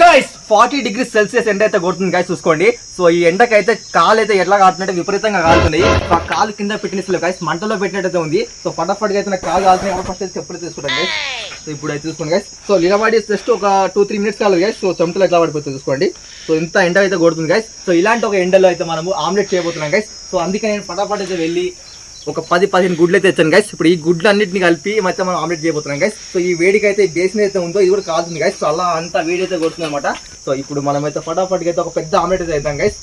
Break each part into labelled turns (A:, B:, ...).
A: Guys 40 degrees Celsius ఎండ అయితే కొడుతుంది గైస్ చూసుకోండి. సో ఈ ఎండకైతే కాలు అయితే ఎట్లా కాలుతుంటే విపరీతంగా కాలుతున్నాయి. సో ఆ కాలు కింద పెట్టిన గైస్ మంటలో పెట్టినట్టయితే ఉంది. సో ఫటాఫట్గా అయితే నాకు కాలు కాలుతున్నాయి. ఫస్ట్ అయితే చెప్పులు తీసుకుంటాం గైస్. సో ఇప్పుడు అయితే చూసుకోండి గైస్. సో నిలబడి జస్ట్ ఒక 2-3 మినిట్స్ కాలేదు గైస్. సో చెమటలు ఎట్లా పడిపోతుంది చూసుకోండి. సో ఇంత ఎండ అయితే కొడుతుంది గైస్. సో ఇలాంటి ఒక ఎండలో అయితే మనము ఆమ్లెట్ చేయబోతున్నాం గైస్. సో అందుకే నేను ఫటాఫట్ అయితే వెళ్ళి ఒక 10-15 గుడ్లు అయితే తెచ్చాను గైస్. ఇప్పుడు ఈ గుడ్లు అన్నింటిని కలిపి మొత్తం మనం ఆమ్లెట్ చేయబోతున్నాం గైస్. సో ఈ వేడికి అయితే బేసిన్ అయితే ఉందో ఇది కూడా కాలుతుంది గైస్. సో అలా అంత వేడి అయితే కొడుతుంది అనమాట. సో ఇప్పుడు మనం అయితే ఫటాఫట్గా అయితే ఒక పెద్ద ఆమ్లెట్ అయితే అవుతాం guys.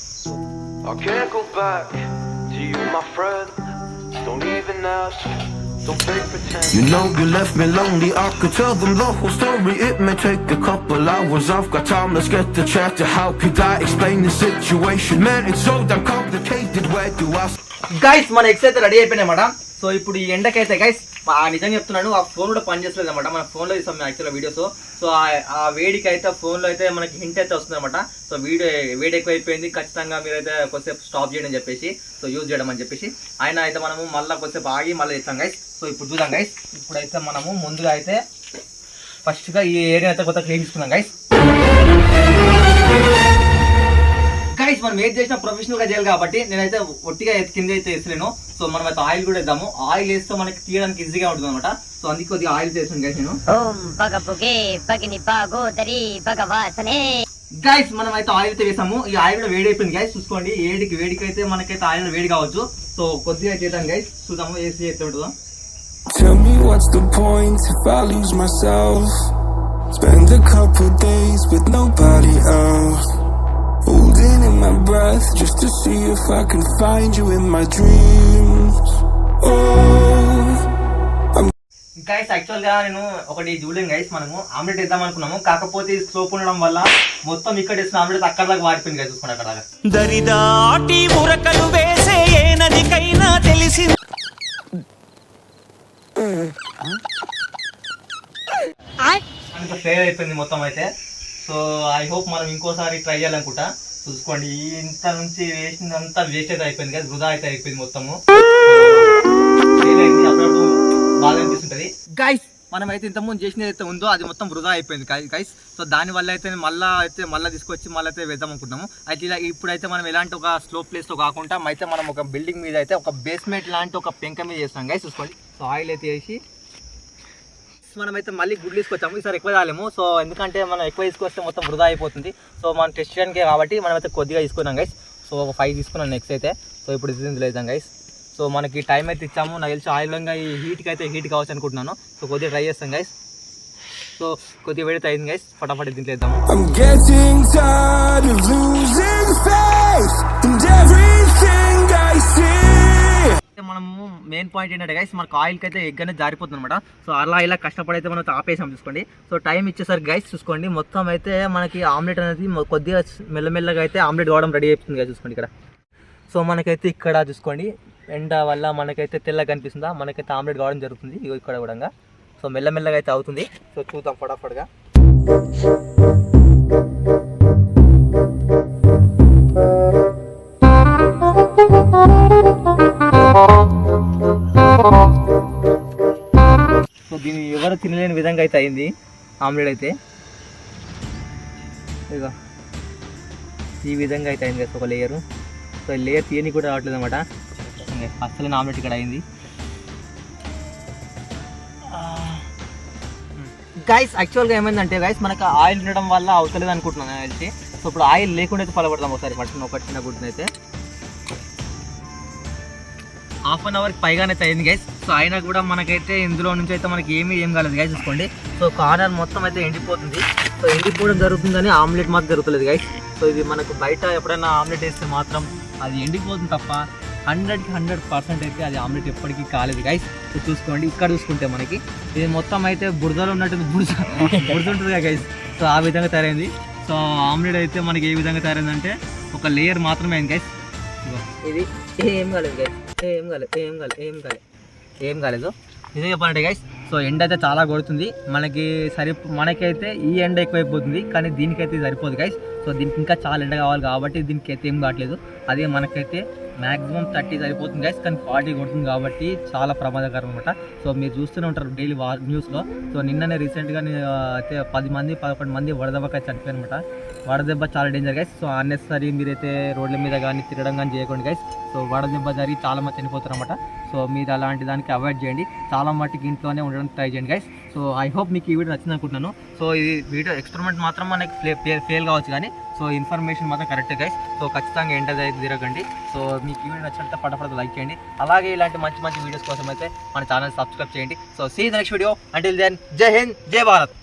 B: You know you left me lonely, I could tell them the whole story. It may take a couple hours, I've got time, let's get to chat. How could I explain the situation? Man, it's so damn complicated, where do I...
A: guys మన X అయితే ready అయిపోయినాయి అన్నమాట. So ఇప్పుడు ఈ ఎండకైతే guys నిజంగా చెప్తున్నాను, ఆ phone కూడా పనిచేస్తలేదు అనమాట. మన ఫోన్లో తీస్తాం యాక్చువల్గా వీడియోస్. సో ఆ వేడికి అయితే ఫోన్లో అయితే మనకి హింట్ అయితే వస్తుంది అనమాట. సో వేడి ఎక్కువ అయిపోయింది, ఖచ్చితంగా మీరైతే కొద్దిసేపు స్టాప్ చేయడం అని చెప్పేసి, సో యూజ్ చేయడం అని చెప్పేసి ఆయన అయితే మనము మళ్ళీ కొద్దిసేపు ఆగి మళ్ళీ ఇస్తాం గైస్. సో ఇప్పుడు చూద్దాం గైస్. ఇప్పుడైతే మనము ముందుగా అయితే ఫస్ట్గా ఈ ఏరియా అయితే కొత్త క్లీన్ చేసుకున్నాం గైస్. గైస్ మనం ఏది చేసినా ప్రొఫెషనల్ గా చేయాలి కాబట్టి నేనైతే ఒట్టిగా కింద అయితే వేసలేను. సో మనం అయితే ఆయిల్ కూడా వేద్దాము. ఆయిల్ వేస్తే మనకి తీయడానికి ఈజీగా ఉంటుంది అనమాట. సో అందుకే కొద్దిగా ఆయిల్ చేసాను గైస్ నేను. గైస్ మనం అయితే ఆయిల్ అయితే వేసాము. ఈ ఆయిల్ కూడా వేడి అయిపోయింది గైస్. చూసుకోండి వేడికి అయితే మనకైతే ఆయిల్ వేడి కావచ్చు. సో కొద్దిగా చేద్దాం గైస్, చూద్దాము వేసి అయితే ఉంటుందో.
B: Tell me what's the point if I lose myself? Spend a couple days with nobody else, holding in my breath just to see if I can find you in my dreams.
A: Guys actual గా నేను ఒకటి చూడలేను guys, మనము omelette వేద్దాం అనుకున్నాము. కాకపోతే slope ఉండడం వల్ల మొత్తం ఇక్కడ వేసిన ఆమ్లెట్ అక్కడ దాకా వాడిపోయింది గైస్. చూసుకోండి అక్కడ
C: దరిదాటి మురకలు వేసే ఏ నదికైనా తెలిసి
A: ఫెయిల్ అయిపోయింది మొత్తం అయితే. సో ఐ హోప్ మనం ఇంకోసారి ట్రై చేయాలనుకుంటా. చూసుకోండి ఇంత నుంచి వేసినంతా వేస్ట్ అయితే అయిపోయింది కదా, వృధా అయితే అయిపోయింది మొత్తము. అప్పుడప్పుడు బాగా అనిపిస్తుంటది గైస్. మనం అయితే ఇంతకుముందు చేసినది అయితే ఉందో అది మొత్తం వృధా అయిపోయింది గైస్. సో దాని వల్ల అయితే మళ్ళీ తీసుకొచ్చి మళ్ళీ అయితే వేద్దాం అనుకుంటున్నాము. అయితే ఇలా ఇప్పుడైతే మనం ఎలాంటి ఒక స్లో ప్లేస్ తో కాకుండా అయితే మనం ఒక బిల్డింగ్ మీద అయితే ఒక బేస్మెంట్ లాంటి ఒక పెంక మీద చేస్తాం గైస్. చూసుకోండి. సో ఆయిల్ అయితే వేసి మనమైతే మళ్ళీ గుడ్లు తీసుకొచ్చాము. ఈసారి ఎక్కువ రాలేము. సో ఎందుకంటే మనం ఎక్కువ తీసుకొస్తే మొత్తం వృధా అయిపోతుంది. సో మనం టెస్ట్ చేయడానికి కాబట్టి మనం అయితే కొద్దిగా తీసుకున్నాం గైస్. సో ఒక 5 తీసుకున్నాం నెక్స్ట్ అయితే. సో ఇప్పుడు ఇందులో వేద్దాం గైస్. సో మనకి టైం అయితే ఇచ్చాము. నాకు తెలిసి ఆయిల్గా ఈ హీట్కి అయితే హీట్ కావచ్చు అనుకుంటున్నాను. సో కొద్దిగా ట్రై చేస్తాం గైస్. సో కొద్దిగా వేడితే అయింది గైస్, ఫటాఫట్ దీంట్లో వేద్దాము. మనము మెయిన్ పాయింట్ ఏంటంటే గైస్, మనకు ఆయిల్కి అయితే ఎగ్ అనేది జారిపోతుంది అనమాట. సో అలా ఇలా కష్టపడైతే మనం ఆపేసాం. చూసుకోండి. సో టైం ఇచ్చేసరికి గైస్ చూసుకోండి మొత్తం అయితే మనకి ఆమ్లెట్ అనేది కొద్దిగా మెల్లమెల్లగా అయితే ఆమ్లెట్ కావడం రెడీ అయిపోతుంది గైస్. చూసుకోండి ఇక్కడ. సో మనకైతే ఇక్కడ చూసుకోండి ఎండ వల్ల మనకైతే తెల్లగా కనిపిస్తుందా, మనకైతే ఆమ్లెట్ కావడం జరుగుతుంది ఇక్కడ కూడా. సో మెల్లమెల్లగా అయితే అవుతుంది. సో చూద్దాం ఫటాఫట్గా. సో దీన్ని ఎవరు తినలేని విధంగా అయితే అయింది ఆమ్లెట్ అయితే. ఇక ఈ విధంగా అయితే అయింది ఒక లేయరు. సో లేయర్ తీయని కూడా రావట్లేదు అనమాట. అసలు ఆమ్లెట్ ఇక్కడ అయింది గైస్. యాక్చువల్గా ఏమైందంటే గైస్ మనకు ఆయిల్ ఉండడం వల్ల అవసరం అనుకుంటున్నాను అయితే. సో ఇప్పుడు ఆయిల్ లేకుండా అయితే పలబడతాం ఒకసారి ఒక చిన్న గుడ్డునైతే అయితే. హాఫ్ అన్ అవర్కి పైగానైతే అయింది గైస్. సో అయినా కూడా మనకైతే ఇందులో నుంచి అయితే మనకి ఏం కాలేదు గైస్. చూసుకోండి. సో కార్నర్ మొత్తం అయితే ఎండిపోతుంది. సో ఎండిపోవడం జరుగుతుందని ఆమ్లెట్ మాత్రం జరుగుతుంది గైస్. సో ఇది మనకు బయట ఎప్పుడైనా ఆమ్లెట్ వేస్తే మాత్రం అది ఎండిపోతుంది తప్ప 100% అయితే అది ఆమ్లెట్ ఎప్పటికీ కాలేదు గైస్. సో చూసుకోండి ఇక్కడ చూసుకుంటే మనకి ఇది మొత్తం అయితే బురదలో ఉన్నట్టు బురద ఉంటుంది కదా గైస్. సో ఆ విధంగా తయారైంది. సో ఆమ్లెట్ అయితే మనకి ఏ విధంగా తయారైందంటే ఒక లేయర్ మాత్రమే అయింది గైస్. ఇది ఏం కాలేదు గైస్, ఏం కాలేదు నిజంగా చెప్పాలంటే గైస్. సో ఎండ అయితే చాలా కొడుతుంది మనకైతే ఈ ఎండ ఎక్కువైపోతుంది, కానీ దీనికైతే సరిపోదు గైస్. సో దీనికి ఇంకా చాలా ఎండ కావాలి కాబట్టి దీనికి అయితే ఏం కావట్లేదు. అదే మనకైతే మ్యాక్సిమం 30 సరిపోతుంది గైస్, కానీ 40 కొడుతుంది కాబట్టి చాలా ప్రమాదకరం అనమాట. సో మీరు చూస్తూనే ఉంటారు డైలీ న్యూస్లో. సో నిన్ననే రీసెంట్గా అయితే 11 మంది వడదెబ్బకి చనిపోయారు అనమాట. వడదెబ్బ చాలా డేంజర్ గైస్. సో అన్నెసరీ మీరైతే రోడ్ల మీద కానీ తిరగడం కానీ చేయకండి గైస్. సో వడదెబ్బ జరిగి చాలా మంది చనిపోతారు అనమాట. సో మీరు అలాంటి దానికి అవాయిడ్ చేయండి. చాలా మట్టుకు ఇంట్లోనే ఉండడానికి ట్రై చేయండి గైస్. సో ఐ హోప్ మీకు ఈ వీడియో నచ్చింది అనుకుంటున్నాను. సో ఈ వీడియో ఎక్స్పెరిమెంట్ మాత్రం మనకి ఫెయిల్ కావచ్చు, కానీ సో ఇన్ఫర్మేషన్ మాత్రం కరెక్టే గైస్. సో ఖచ్చితంగా ఎంటర్ అయితే తిరగండి. సో మీకు ఈ వీడియో నచ్చినట్టు పడపడ లైక్ చేయండి. అలాగే ఇలాంటి మంచి మంచి వీడియోస్ కోసం అయితే మన ఛానల్ సబ్స్క్రైబ్ చేయండి. So see the next video. Until then, జై హింద్, జై భారత్.